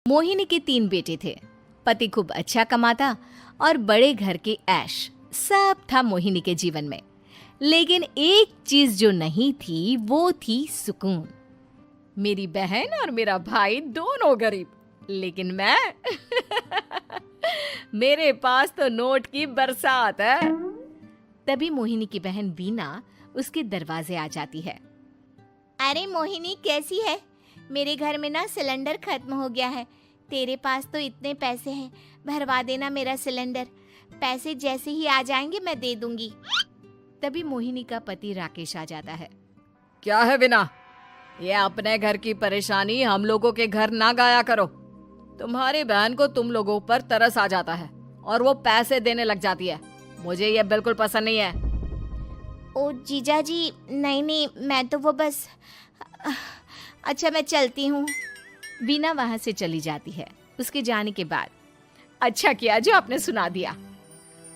मोहिनी के 3 बेटे थे। पति खूब अच्छा कमाता और बड़े घर के ऐश सब था मोहिनी के जीवन में। लेकिन एक चीज जो नहीं थी वो थी सुकून। मेरी बहन और मेरा भाई दोनों गरीब, लेकिन मैं मेरे पास तो नोट की बरसात है। तभी मोहिनी की बहन बीना उसके दरवाजे आ जाती है। अरे मोहिनी, कैसी है? मेरे घर में ना सिलेंडर खत्म हो गया है। तेरे पास तो इतने पैसे हैं, भरवा देना मेरा सिलेंडर। पैसे जैसे ही आ जाएंगे मैं दे दूंगी। तभी मोहिनी का पति राकेश आ जाता है। क्या है बिना, ये अपने घर की परेशानी हम लोगों के घर ना गाया करो। तुम्हारी बहन को तुम लोगों पर तरस आ जाता है और वो पैसे देने लग जाती है। मुझे ये बिल्कुल पसंद नहीं है। ओ जीजा जी, नहीं, मैं तो वो बस अच्छा मैं चलती हूँ। बीना वहां से चली जाती है। उसके जाने के बाद अच्छा किया जो आपने सुना दिया।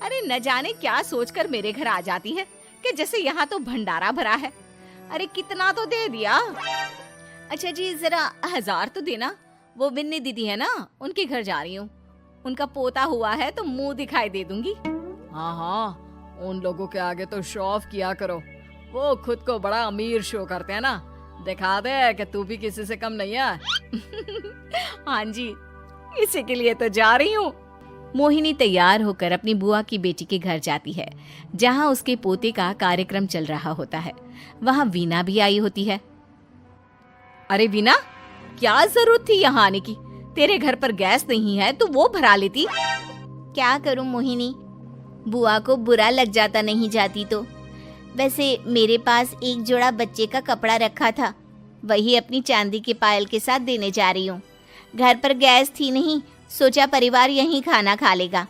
अरे न जाने क्या सोचकर मेरे घर आ जाती है कि जैसे यहाँ तो भंडारा भरा है। अरे कितना तो दे दिया। अच्छा जी, जरा 1000 तो देना। वो बिन्नी दीदी है ना, उनके घर जा रही हूँ। उनका पोता हुआ है तो मुंह दिखाई दे दूंगी। हाँ, उन लोगों के आगे तो शो ऑफ किया करो। वो खुद को बड़ा अमीर शो करते हैं ना, दिखा दे कि तू भी किसी से कम नहीं है। हाँ जी, इसी के लिए तो जा रही हूँ। मोहिनी तैयार होकर अपनी बुआ की बेटी के घर जाती है, जहाँ उसके पोते का कार्यक्रम चल रहा होता है। वहाँ वीना भी आई होती है। अरे वीना, क्या जरूरत थी यहाँ आने की? तेरे घर पर गैस नहीं है तो वो भरा लेती। क्या करूं मोहिनी, बुआ को बुरा लग जाता नहीं जाती तो। वैसे मेरे पास एक जोड़ा बच्चे का कपड़ा रखा था, वही अपनी चांदी के पायल के साथ देने जा रही हूँ। घर पर गैस थी नहीं, सोचा परिवार यहीं खाना खा लेगा,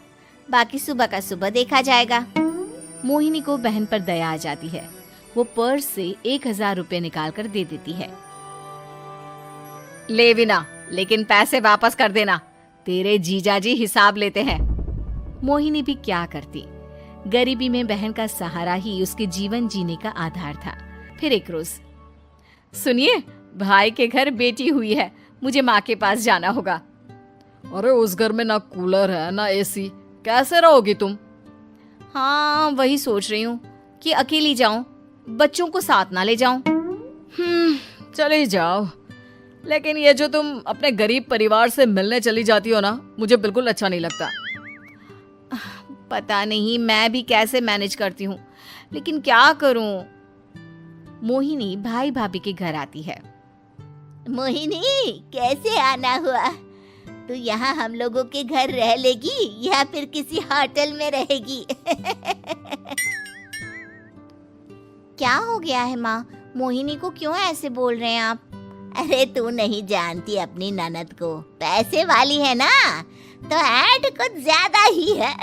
बाकी सुबह का सुबह देखा जाएगा। मोहिनी को बहन पर दया आ जाती है। वो पर्स से 1000 रुपए निकाल कर दे देती है। ले वीना, लेकिन पैसे वापस कर देना, तेरे जीजाजी हिसाब लेते हैं। मोहिनी भी क्या करती, गरीबी में बहन का सहारा ही उसके जीवन जीने का आधार था। फिर एक रोज, सुनिए, भाई के घर बेटी हुई है, मुझे माँ के पास जाना होगा। अरे उस घर में ना कूलर है ना एसी, कैसे रहोगी तुम? हाँ, वही सोच रही हूँ कि अकेली जाऊं, बच्चों को साथ ना ले जाऊं। चली जाओ, लेकिन ये जो तुम अपने गरीब परिवार से मिलने चली जाती हो ना, मुझे बिल्कुल अच्छा नहीं लगता। पता नहीं मैं भी कैसे मैनेज करती हूँ, लेकिन क्या करूँ। मोहिनी भाई भाभी के घर आती है। मोहिनी, कैसे आना हुआ? तू यहाँ हम लोगों के घर रह लेगी या फिर किसी होटल में रहेगी? क्या हो गया है माँ? मोहिनी को क्यों ऐसे बोल रहे हैं आप? अरे तू नहीं जानती अपनी ननद को, पैसे वाली है ना, तो ऐड कुछ ज्यादा ही है।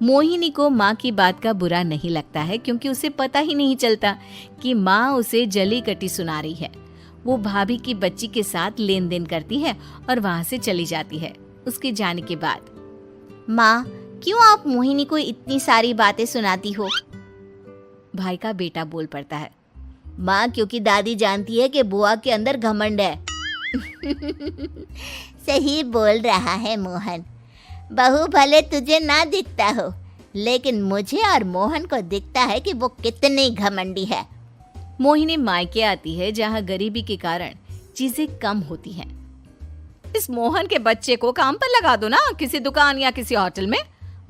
मोहिनी को माँ की बात का बुरा नहीं लगता है, क्योंकि उसे पता ही नहीं चलता कि माँ उसे जली कटी सुना रही है। वो भाभी की बच्ची के साथ लेन देन करती है और वहाँ से चली जाती है। उसके जाने के बाद, माँ, क्यों आप मोहिनी को इतनी सारी बातें सुनाती हो? भाई का बेटा बोल पड़ता है। माँ, क्योंकि दादी जानती है कि बुआ के अंदर घमंड है। सही बोल रहा है मोहन। बहू भले तुझे ना दिखता हो, लेकिन मुझे और मोहन को दिखता है कि वो कितनी घमंडी है। मोहिनी मायके आती है, जहाँ गरीबी के कारण चीजें कम होती हैं। इस मोहन के बच्चे को काम पर लगा दो ना, किसी दुकान या किसी होटल में।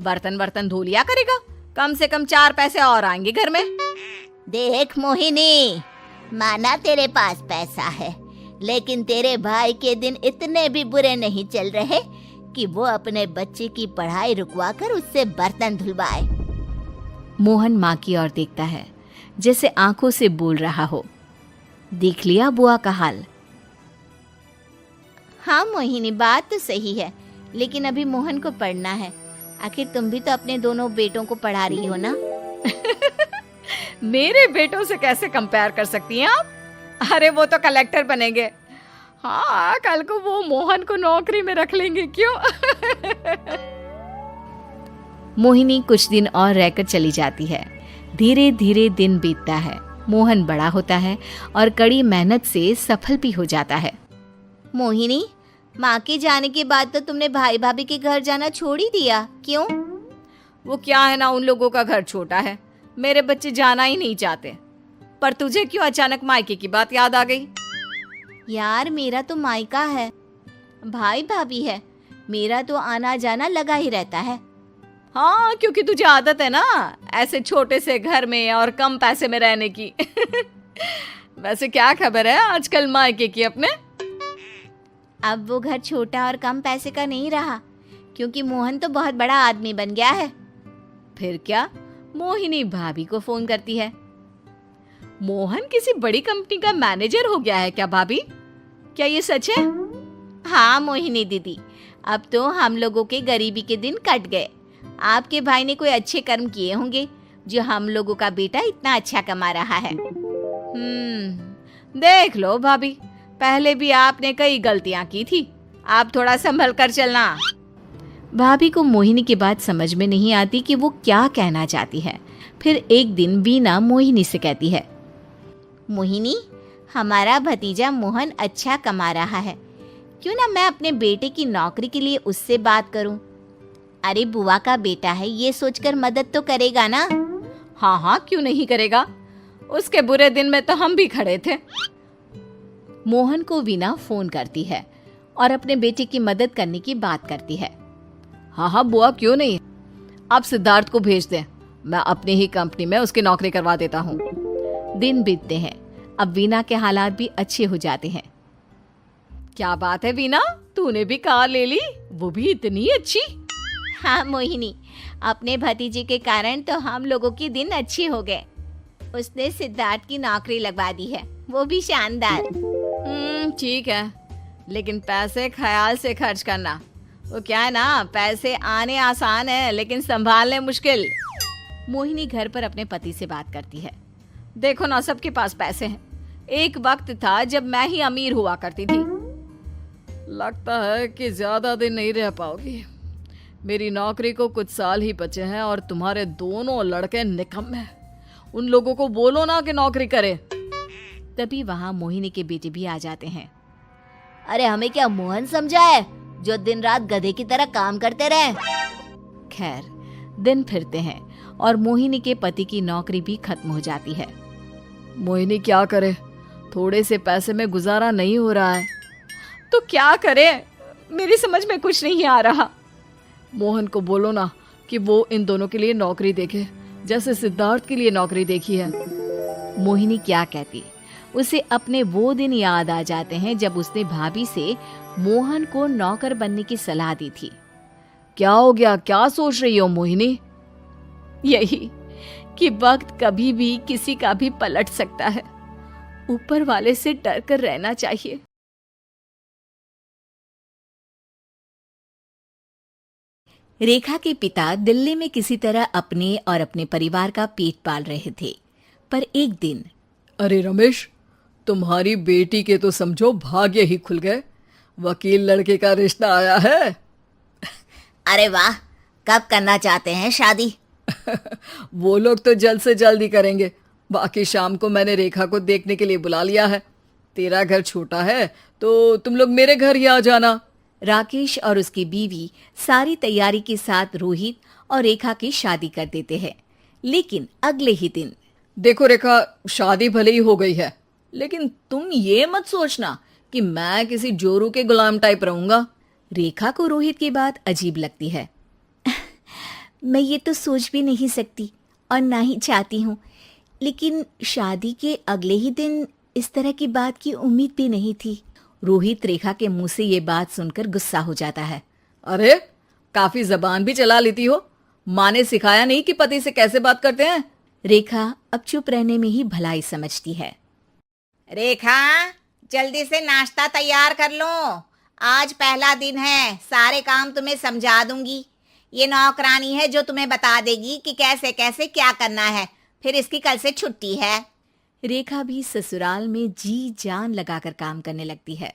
बर्तन धो लिया करेगा, कम से कम 4 पैसे और आएंगे घर में। देख मोहिनी, माना तेरे पास पैसा है, लेकिन तेरे भाई के दिन इतने भी बुरे नहीं चल रहे कि वो अपने बच्चे की पढ़ाई रुकवाकर उससे बर्तन धुलवाए। मोहन माँ की ओर देखता है, जैसे आंखों से बोल रहा हो, देख लिया बुआ का हाल। हाँ मोहिनी, बात तो सही है, लेकिन अभी मोहन को पढ़ना है। आखिर तुम भी तो अपने दोनों बेटों को पढ़ा रही हो ना। मेरे बेटों से कैसे कंपेयर कर सकती हैं आप? अरे वो तो कलेक्टर बनेंगे। हाँ, कल को वो मोहन को नौकरी में रख लेंगे, क्यों? मोहिनी कुछ दिन और रहकर चली जाती है। धीरे धीरे दिन बीतता है। मोहन बड़ा होता है और कड़ी मेहनत से सफल भी हो जाता है। मोहिनी, माँ के जाने के बाद तो तुमने भाई भाभी के घर जाना छोड़ ही दिया, क्यों? वो क्या है ना, उन लोगों का घर छोटा है, मेरे बच्चे जाना ही नहीं चाहते। पर तुझे क्यों अचानक मायके की बात याद आ गई? यार, मेरा तो मायका है, भाई भाभी है, मेरा तो आना जाना लगा ही रहता है। हाँ, क्योंकि तुझे आदत है ना ऐसे छोटे से घर में और कम पैसे में रहने की। वैसे क्या खबर है आजकल मायके की अपने? अब वो घर छोटा और कम पैसे का नहीं रहा, क्योंकि मोहन तो बहुत बड़ा आदमी बन गया है। फिर क्या? मोहिनी भाभी को फोन करती है। मोहन किसी बड़ी कंपनी का मैनेजर हो गया है क्या भाभी? क्या ये सच है? हाँ मोहिनी दीदी, अब तो हम लोगों के गरीबी के दिन कट गए। आपके भाई ने कोई अच्छे कर्म किए होंगे जो हम लोगों का बेटा इतना अच्छा कमा रहा है। देख लो भाभी, पहले भी आपने कई गलतियां की थी, आप थोड़ा संभल कर चलना। भाभी को मोहिनी की बात समझ में नहीं आती कि वो क्या कहना चाहती है। फिर एक दिन वीना मोहिनी से कहती है, मोहिनी, हमारा भतीजा मोहन अच्छा कमा रहा है, क्यों ना मैं अपने बेटे की नौकरी के लिए उससे बात करूं? अरे बुआ का बेटा है, ये सोचकर मदद तो करेगा ना? हाँ हाँ, क्यों नहीं करेगा, उसके बुरे दिन में तो हम भी खड़े थे। मोहन को वीना फोन करती है और अपने बेटे की मदद करने की बात करती है। हाँ हाँ बुआ, क्यों नहीं, आप सिद्धार्थ को भेज दें, मैं अपनी ही कंपनी में उसकी नौकरी करवा देता हूँ। दिन बीतते हैं, अब वीना के हालात भी अच्छे हो जाते हैं। क्या बात है वीना, तूने भी कार ले ली, वो भी इतनी अच्छी? हाँ मोहिनी, अपने भतीजे के कारण तो हम लोगों के दिन अच्छे हो गए। उसने सिद्धार्थ की नौकरी लगवा दी है, वो भी शानदार। ठीक है, लेकिन पैसे ख्याल से खर्च करना। वो क्या है ना, पैसे आने आसान है लेकिन संभालने मुश्किल। मोहिनी घर पर अपने पति से बात करती है। देखो ना, सबके पास पैसे हैं, एक वक्त था जब मैं ही अमीर हुआ करती थी। लगता है कि ज्यादा दिन नहीं रह पाओगी, मेरी नौकरी को कुछ साल ही बचे हैं और तुम्हारे दोनों लड़के निकम्मे हैं, उन लोगों को बोलो ना कि नौकरी करे। तभी वहां मोहिनी के बेटे भी आ जाते हैं। अरे हमें क्या मोहन समझा है जो दिन रात गधे की तरह काम करते रहे? खैर, दिन फिरते हैं और मोहिनी के पति की नौकरी भी खत्म हो जाती है। मोहिनी क्या करे, थोड़े से पैसे में गुजारा नहीं हो रहा है। तो क्या करे, मेरी समझ में कुछ नहीं आ रहा। मोहन को बोलो ना कि वो इन दोनों के लिए नौकरी देखे, जैसे सिद्धार्थ के लिए नौकरी देखी है। मोहिनी क्या कहती, उसे अपने वो दिन याद आ जाते हैं जब उसने भाभी से मोहन को नौकर बनने की सलाह दी थी। क्या हो गया, क्या सोच रही हो मोहिनी? यही कि वक्त कभी भी किसी का भी पलट सकता है, ऊपर वाले से डर कर रहना चाहिए। रेखा के पिता दिल्ली में किसी तरह अपने और अपने परिवार का पेट पाल रहे थे, पर एक दिन, अरे रमेश, तुम्हारी बेटी के तो समझो भाग्य ही खुल गए, वकील लड़के का रिश्ता आया है। अरे वाह, कब करना चाहते हैं शादी? वो लोग तो जल्द से जल्द ही करेंगे, बाकी शाम को मैंने रेखा को देखने के लिए बुला लिया है। तेरा घर छोटा है तो तुम लोग मेरे घर ही आ जाना। राकेश और उसकी बीवी सारी तैयारी के साथ रोहित और रेखा की शादी कर देते हैं। लेकिन अगले ही दिन, देखो रेखा, शादी भले ही हो गई है, लेकिन तुम ये मत सोचना कि मैं किसी जोरू के गुलाम टाइप रहूंगा। रेखा को रोहित की बात अजीब लगती है। मैं ये तो सोच भी नहीं सकती और ना ही चाहती हूँ, लेकिन शादी के अगले ही दिन इस तरह की बात की उम्मीद भी नहीं थी। रोहित रेखा के मुंह से ये बात सुनकर गुस्सा हो जाता है। अरे, काफी जबान भी चला लेती हो, माँ ने सिखाया नहीं कि पति से कैसे बात करते हैं? रेखा अब चुप रहने में ही भलाई समझती है। रेखा, जल्दी से नाश्ता तैयार कर लो, आज पहला दिन है, सारे काम तुम्हें समझा दूंगी। ये नौकरानी है जो तुम्हें बता देगी कि कैसे कैसे क्या करना है, फिर इसकी कल से छुट्टी है। रेखा भी ससुराल में जी जान लगाकर काम करने लगती है।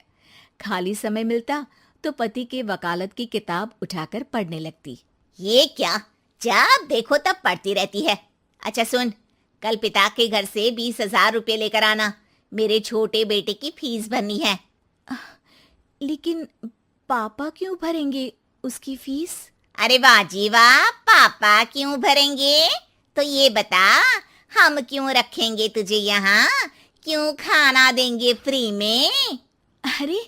खाली समय मिलता तो पति के वकालत की किताब उठाकर पढ़ने लगती। ये क्या, जब देखो तब पढ़ती रहती है। अच्छा सुन, कल पिता के घर से 20,000 रुपये लेकर आना, मेरे छोटे बेटे की फीस भरनी है। लेकिन पापा क्यों भरेंगे उसकी फीस? अरे वाह जी वाह, पापा क्यों भरेंगे? तो ये बता, हम क्यों रखेंगे तुझे यहाँ? क्यों खाना देंगे फ्री में? अरे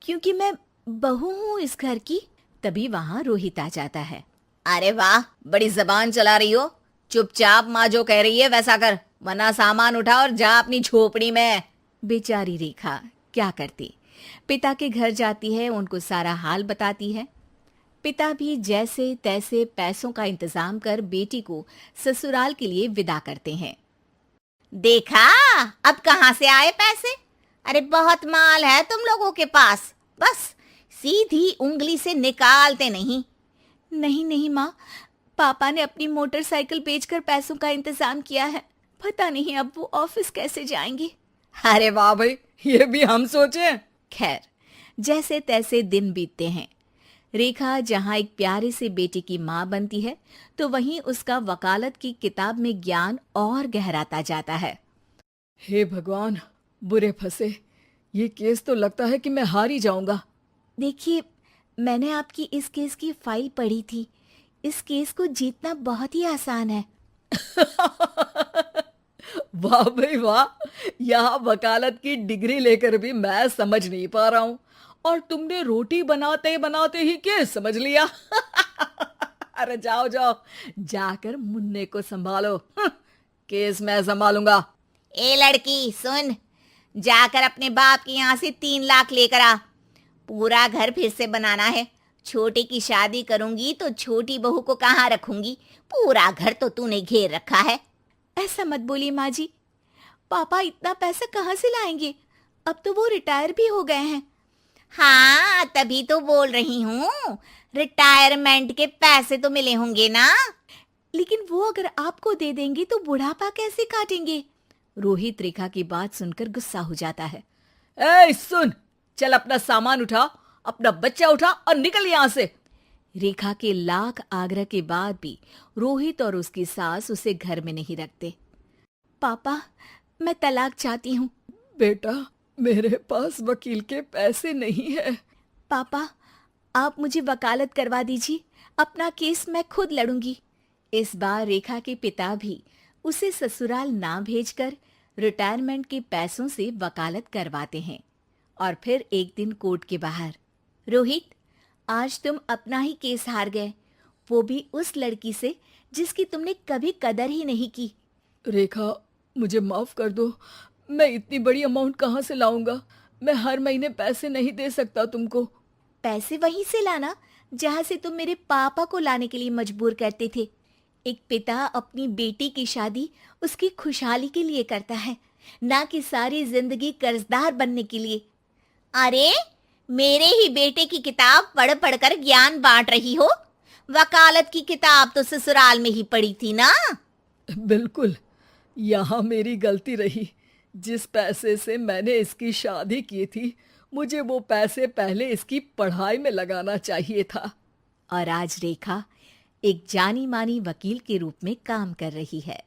क्योंकि मैं बहू हूँ इस घर की। तभी वहां रोहित आ जाता है। अरे वाह, बड़ी जबान चला रही हो। चुपचाप माँ जो कह रही है वैसा कर, वरना सामान उठा और जा अपनी झोपड़ी में। बेचारी रेखा क्या करती, पिता के घर जाती है, उनको सारा हाल बताती है। पिता भी जैसे तैसे पैसों का इंतजाम कर बेटी को ससुराल के लिए विदा करते हैं। देखा, अब कहाँ से आए पैसे? अरे बहुत माल है तुम लोगों के पास, बस सीधी उंगली से निकालते नहीं। नहीं नहीं माँ, पापा ने अपनी मोटरसाइकिल बेचकर पैसों का इंतजाम किया है। पता नहीं अब वो ऑफिस कैसे जाएंगे। अरे वाह भाई, ये भी हम सोचे। खैर, जैसे तैसे दिन बीतते हैं। रेखा जहां एक प्यारे से बेटे की माँ बनती है, तो वहीं उसका वकालत की किताब में ज्ञान और गहराता जाता है। हे भगवान, बुरे फंसे। ये केस तो लगता है कि मैं हार ही जाऊंगा। देखिए, मैंने आपकी इस केस की फाइल पढ़ी थी। इस केस को जीतना बहुत ही आसान है। वाह भाई वाह, यहाँ वकालत की डिग्री लेकर भी मैं समझ नहीं पा रहा हूँ, और तुमने रोटी बनाते बनाते ही केस समझ लिया। अरे जाओ जाओ, जाकर मुन्ने को संभालो। केस मैं संभालूंगा। ए लड़की सुन, जाकर अपने बाप के यहाँ से 3 लाख लेकर आ। पूरा घर फिर से बनाना है। छोटे की शादी करूंगी तो छोटी बहू को कहाँ रखूंगी? पूरा घर तो तूने घेर रखा है। ऐसा मत बोलिए माँ जी, पापा इतना पैसा कहाँ से लाएंगे? अब तो वो रिटायर भी हो गए हैं। हाँ, तभी तो बोल रही हूँ, रिटायरमेंट के पैसे तो मिले होंगे ना। लेकिन वो अगर आपको दे देंगे तो बुढ़ापा कैसे काटेंगे? रोहित रेखा की बात सुनकर गुस्सा हो जाता है। ए सुन, चल अपना सामान उठा, अपना बच्चा उठा और निकल यहाँ से। रेखा के लाख आग्रह के बाद भी रोहित और उसकी सास उसे घर में नहीं रखते। पापा, मैं तलाक चाहती हूँ। बेटा, मेरे पास वकील के पैसे नहीं है। पापा, आप मुझे वकालत करवा दीजिए, अपना केस मैं खुद लड़ूंगी। इस बार रेखा के पिता भी उसे ससुराल ना भेजकर रिटायरमेंट के पैसों से वकालत करवाते हैं। और फिर एक दिन कोर्ट के बाहर, रोहित, आज तुम अपना ही केस हार गए, वो भी उस लड़की से जिसकी तुमने कभी कदर ही नहीं की। रेखा, मुझे माफ कर दो। मैं इतनी बड़ी अमाउंट कहाँ से लाऊंगा? मैं हर महीने पैसे नहीं दे सकता तुमको। पैसे वहीं से लाना जहाँ से तुम मेरे पापा को लाने के लिए मजबूर करते थे। एक पिता अपनी बेटी की शादी उसकी खुशहाली के लिए करता है, ना कि सारी जिंदगी कर्जदार बनने के लिए। अरे, मेरे ही बेटे की किताब पढ़ पढ़कर ज्ञान बांट रही हो। वकालत की किताब तो ससुराल में ही पढ़ी थी ना। बिल्कुल, यहाँ मेरी गलती रही। जिस पैसे से मैंने इसकी शादी की थी, मुझे वो पैसे पहले इसकी पढ़ाई में लगाना चाहिए था। और आज रेखा एक जानी मानी वकील के रूप में काम कर रही है।